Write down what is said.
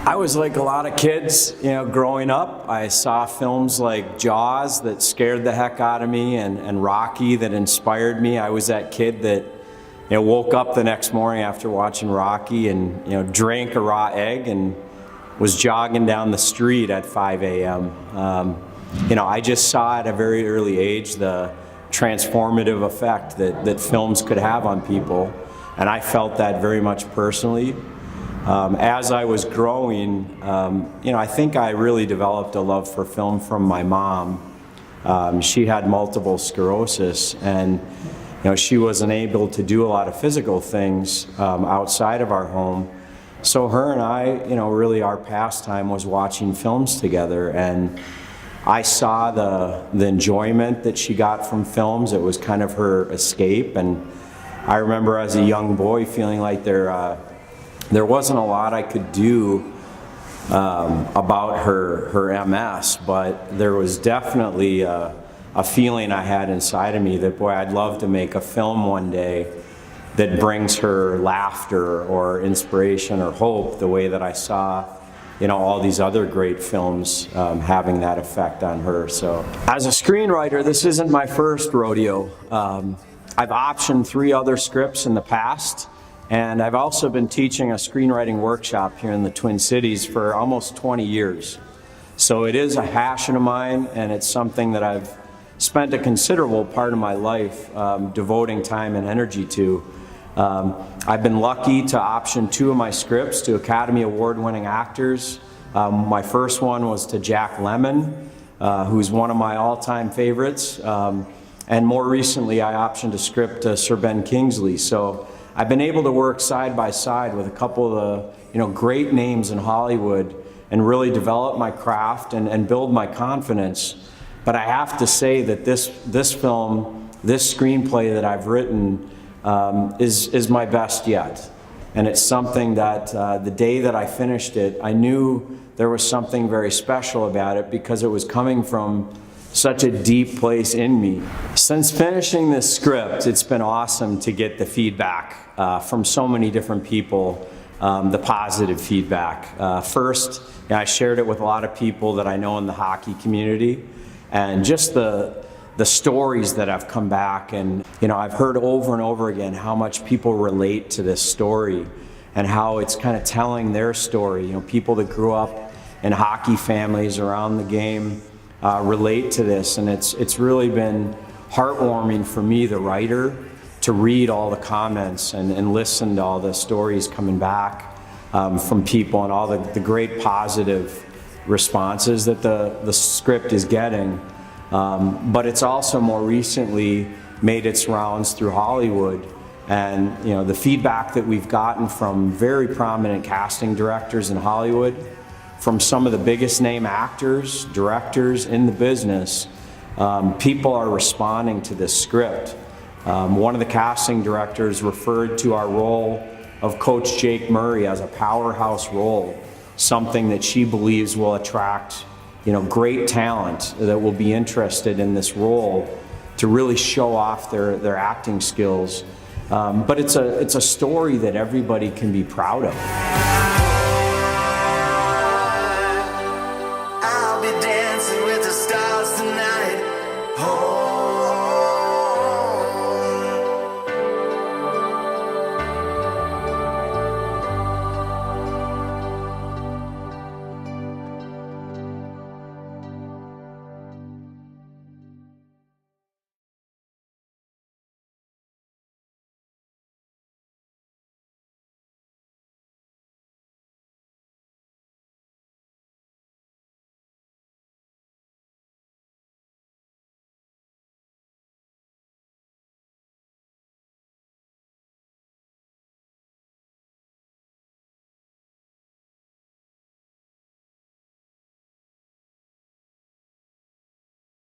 I was like a lot of kids, growing up. I saw films like Jaws that scared the heck out of me, and Rocky that inspired me. I was that kid that woke up the next morning after watching Rocky and drank a raw egg and was jogging down the street at 5 a.m. I just saw at a very early age the transformative effect that films could have on people, and I felt that very much personally. As I was growing, I think I really developed a love for film from my mom. She had multiple sclerosis, and she wasn't able to do a lot of physical things outside of our home. So her and I, really our pastime was watching films together, and I saw the enjoyment that she got from films. It was kind of her escape, and I remember as a young boy feeling like there wasn't a lot I could do about her MS, but there was definitely a feeling I had inside of me that, boy, I'd love to make a film one day that brings her laughter or inspiration or hope the way that I saw all these other great films having that effect on her. So as a screenwriter, this isn't my first rodeo. I've optioned 3 other scripts in the past, and I've also been teaching a screenwriting workshop here in the Twin Cities for almost 20 years. So it is a passion of mine, and it's something that I've spent a considerable part of my life devoting time and energy to. I've been lucky to option 2 of my scripts to Academy Award-winning actors. My first one was to Jack Lemmon, who's one of my all-time favorites. And more recently, I optioned a script to Sir Ben Kingsley. So I've been able to work side by side with a couple of the great names in Hollywood and really develop my craft and build my confidence. But I have to say that this film, this screenplay that I've written is my best yet. And it's something that the day that I finished it, I knew there was something very special about it because it was coming from such a deep place in me. Since finishing this script, it's been awesome to get the feedback from so many different people, the positive feedback. First, I shared it with a lot of people that I know in the hockey community, and just the stories that have come back, and I've heard over and over again how much people relate to this story and how it's kind of telling their story. People that grew up in hockey families around the game relate to this, and it's really been heartwarming for me, the writer, to read all the comments and listen to all the stories coming back from people and all the great positive responses that the script is getting. But it's also more recently made its rounds through Hollywood, and the feedback that we've gotten from very prominent casting directors in Hollywood, from some of the biggest name actors, directors in the business, people are responding to this script. One of the casting directors referred to our role of Coach Jake Murray as a powerhouse role, something that she believes will attract great talent that will be interested in this role to really show off their acting skills. But it's a story that everybody can be proud of.